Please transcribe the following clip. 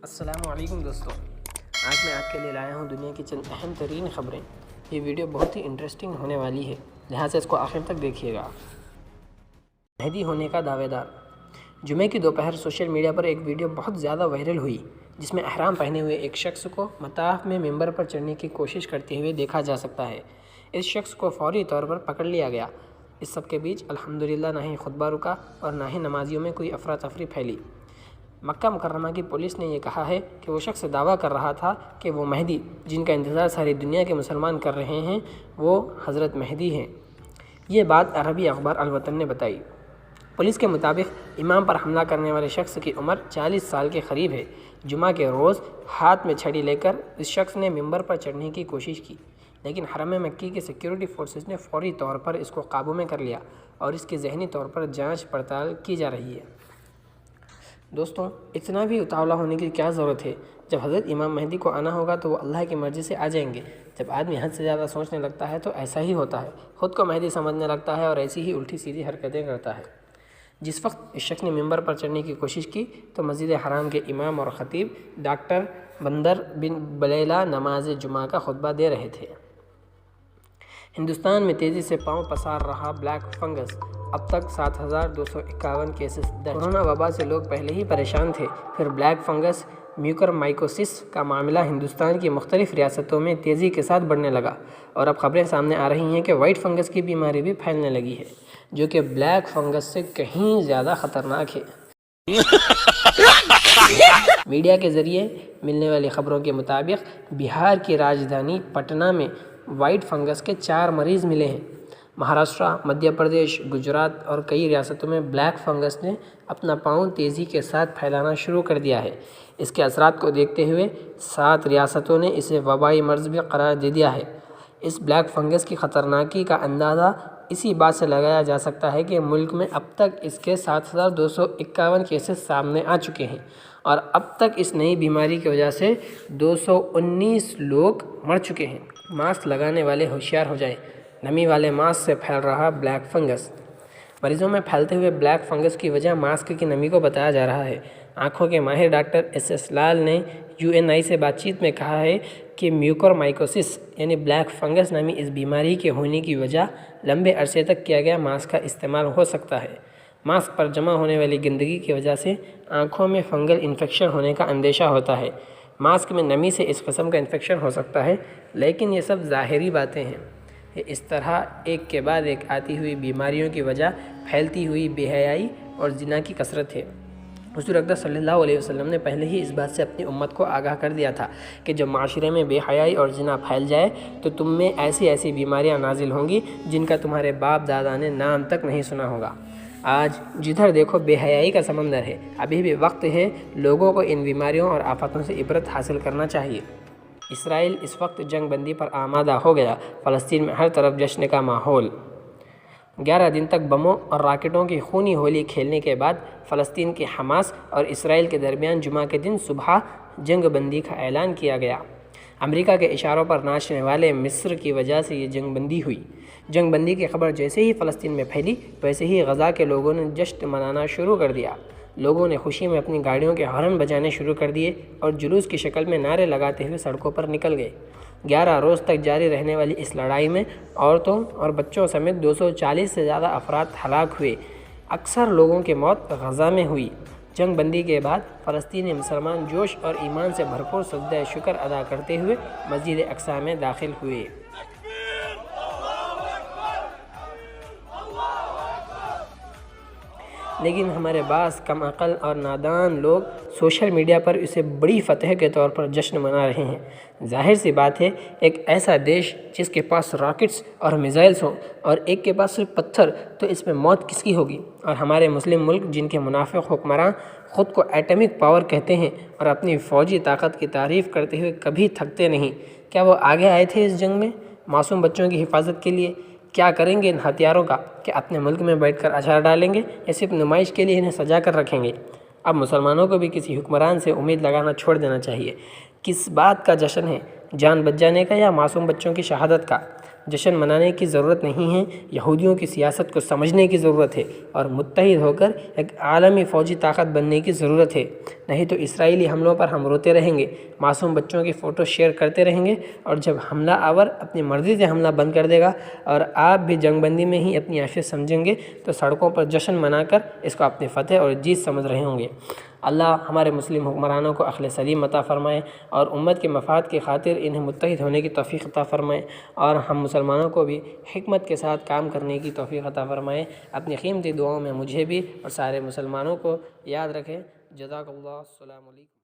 السلام علیکم دوستوں، آج میں آپ کے لیے لایا ہوں دنیا کی چند اہم ترین خبریں۔ یہ ویڈیو بہت ہی انٹرسٹنگ ہونے والی ہے، لہٰذا اس کو آخر تک دیکھیے گا۔ مہدی ہونے کا دعوے دار۔ جمعے کی دوپہر سوشل میڈیا پر ایک ویڈیو بہت زیادہ وائرل ہوئی جس میں احرام پہنے ہوئے ایک شخص کو مطاف میں ممبر پر چڑھنے کی کوشش کرتے ہوئے دیکھا جا سکتا ہے۔ اس شخص کو فوری طور پر پکڑ لیا گیا۔ اس سب کے بیچ الحمدللہ نہ ہی خطبہ رکا اور نہ ہی نمازیوں میں کوئی افراتفری پھیلی۔ مکہ مکرمہ کی پولیس نے یہ کہا ہے کہ وہ شخص دعویٰ کر رہا تھا کہ وہ مہدی، جن کا انتظار ساری دنیا کے مسلمان کر رہے ہیں، وہ حضرت مہدی ہیں۔ یہ بات عربی اخبار الوطن نے بتائی۔ پولیس کے مطابق امام پر حملہ کرنے والے شخص کی عمر 40 سال کے قریب ہے۔ جمعہ کے روز ہاتھ میں چھڑی لے کر اس شخص نے ممبر پر چڑھنے کی کوشش کی، لیکن حرم مکی کے سیکیورٹی فورسز نے فوری طور پر اس کو قابو میں کر لیا اور اس کی ذہنی طور پر جانچ پڑتال کی جا رہی ہے۔ دوستوں، اتنا بھی اتاولا ہونے کی کیا ضرورت ہے؟ جب حضرت امام مہدی کو آنا ہوگا تو وہ اللہ کی مرضی سے آ جائیں گے۔ جب آدمی حد سے زیادہ سوچنے لگتا ہے تو ایسا ہی ہوتا ہے، خود کو مہدی سمجھنے لگتا ہے اور ایسی ہی الٹی سیدھی حرکتیں کرتا ہے۔ جس وقت اس شخص نے ممبر پر چڑھنے کی کوشش کی تو مسجد حرام کے امام اور خطیب ڈاکٹر بندر بن بلیلہ نماز جمعہ کا خطبہ دے رہے تھے۔ ہندوستان میں تیزی سے پاؤں پسار رہا بلیک فنگس، اب تک 7251 کیسز درج۔ کورونا وبا سے لوگ پہلے ہی پریشان تھے، پھر بلیک فنگس میوکرمائکوسس کا معاملہ ہندوستان کی مختلف ریاستوں میں تیزی کے ساتھ بڑھنے لگا، اور اب خبریں سامنے آ رہی ہیں کہ وائٹ فنگس کی بیماری بھی پھیلنے لگی ہے، جو کہ بلیک فنگس سے کہیں زیادہ خطرناک ہے۔ میڈیا کے ذریعے ملنے والی خبروں کے مطابق بہار کی راجدھانی پٹنہ میں وائٹ فنگس کے 4 مریض ملے ہیں۔ مہاراشٹرا، مدھیہ پردیش، گجرات اور کئی ریاستوں میں بلیک فنگس نے اپنا پاؤں تیزی کے ساتھ پھیلانا شروع کر دیا ہے۔ اس کے اثرات کو دیکھتے ہوئے 7 ریاستوں نے اسے وبائی مرض بھی قرار دے دیا ہے۔ اس بلیک فنگس کی خطرناکی کا اندازہ اسی بات سے لگایا جا سکتا ہے کہ ملک میں اب تک اس کے 7251 کیسز سامنے آ چکے ہیں، اور اب تک اس نئی بیماری کی وجہ سے 219 لوگ مر چکے ہیں۔ ماسک لگانے والے ہوشیار ہو جائیں، نمی والے ماسک سے پھیل رہا بلیک فنگس۔ مریضوں میں پھیلتے ہوئے بلیک فنگس کی وجہ ماسک کی نمی کو بتایا جا رہا ہے۔ آنکھوں کے ماہر ڈاکٹر ایس لال نے UNI سے بات چیت میں کہا ہے کہ میوکرمائکوسس یعنی بلیک فنگس نامی اس بیماری کے ہونے کی وجہ لمبے عرصے تک کیا گیا ماسک کا استعمال ہو سکتا ہے۔ ماسک پر جمع ہونے والی گندگی کی وجہ سے آنکھوں میں فنگل انفیکشن ہونے کا اندیشہ ہوتا ہے۔ ماسک میں نمی سے اس قسم کا انفیکشن ہو سکتا ہے، لیکن یہ سب ظاہری باتیں ہیں۔ یہ اس طرح ایک کے بعد ایک آتی ہوئی بیماریوں کی وجہ پھیلتی ہوئی بے حیائی اور زنا کی کثرت ہے۔ حضور اقدس صلی اللہ علیہ وسلم نے پہلے ہی اس بات سے اپنی امت کو آگاہ کر دیا تھا کہ جب معاشرے میں بے حیائی اور زنا پھیل جائے تو تم میں ایسی بیماریاں نازل ہوں گی جن کا تمہارے باپ دادا نے نام تک نہیں سنا ہوگا۔ آج جدھر دیکھو بے حیائی کا سمندر ہے۔ ابھی بھی وقت ہے لوگوں کو ان بیماریوں اور آفتوں سے عبرت حاصل کرنا چاہیے۔ اسرائیل اس وقت جنگ بندی پر آمادہ ہو گیا، فلسطین میں ہر طرف جشن کا ماحول۔ 11 دن تک بموں اور راکٹوں کی خونی ہولی کھیلنے کے بعد فلسطین کی حماس اور اسرائیل کے درمیان جمعہ کے دن صبح جنگ بندی کا اعلان کیا گیا۔ امریکہ کے اشاروں پر ناچنے والے مصر کی وجہ سے یہ جنگ بندی ہوئی۔ جنگ بندی کی خبر جیسے ہی فلسطین میں پھیلی، ویسے ہی غزہ کے لوگوں نے جشن منانا شروع کر دیا۔ لوگوں نے خوشی میں اپنی گاڑیوں کے ہارن بجانے شروع کر دیے اور جلوس کی شکل میں نعرے لگاتے ہوئے سڑکوں پر نکل گئے۔ 11 روز تک جاری رہنے والی اس لڑائی میں عورتوں اور بچوں سمیت 240 سے زیادہ افراد ہلاک ہوئے۔ اکثر لوگوں کی موت غزہ میں ہوئی۔ جنگ بندی کے بعد فلسطینی مسلمان جوش اور ایمان سے بھرپور سجدہ شکر ادا کرتے ہوئے مسجد اقصی میں داخل ہوئے۔ لیکن ہمارے بعض کم عقل اور نادان لوگ سوشل میڈیا پر اسے بڑی فتح کے طور پر جشن منا رہے ہیں۔ ظاہر سی بات ہے، ایک ایسا دیش جس کے پاس راکٹس اور میزائلز ہوں اور ایک کے پاس صرف پتھر، تو اس میں موت کس کی ہوگی؟ اور ہمارے مسلم ملک جن کے منافق حکمراں خود کو ایٹمک پاور کہتے ہیں اور اپنی فوجی طاقت کی تعریف کرتے ہوئے کبھی تھکتے نہیں، کیا وہ آگے آئے تھے اس جنگ میں معصوم بچوں کی حفاظت کے لیے؟ کیا کریں گے ان ہتھیاروں کا؟ کہ اپنے ملک میں بیٹھ کر اچار ڈالیں گے یا صرف نمائش کے لیے انہیں سجا کر رکھیں گے؟ اب مسلمانوں کو بھی کسی حکمران سے امید لگانا چھوڑ دینا چاہیے۔ کس بات کا جشن ہے؟ جان بچ جانے کا یا معصوم بچوں کی شہادت کا؟ جشن منانے کی ضرورت نہیں ہے، یہودیوں کی سیاست کو سمجھنے کی ضرورت ہے اور متحد ہو کر ایک عالمی فوجی طاقت بننے کی ضرورت ہے۔ نہیں تو اسرائیلی حملوں پر ہم روتے رہیں گے، معصوم بچوں کی فوٹو شیئر کرتے رہیں گے، اور جب حملہ آور اپنی مرضی سے حملہ بند کر دے گا اور آپ بھی جنگ بندی میں ہی اپنی عیشیں سمجھیں گے تو سڑکوں پر جشن منا کر اس کو اپنی فتح اور جیت سمجھ رہے ہوں گے۔ اللہ ہمارے مسلم حکمرانوں کو عقل سلیم عطا فرمائے اور امت کے مفاد کی خاطر انہیں متحد ہونے کی توفیق عطا فرمائے، اور ہم مسلمانوں کو بھی حکمت کے ساتھ کام کرنے کی توفیق عطا فرمائے۔ اپنی قیمتی دعاؤں میں مجھے بھی اور سارے مسلمانوں کو یاد رکھیں۔ جزاک اللہ، السلام علیکم۔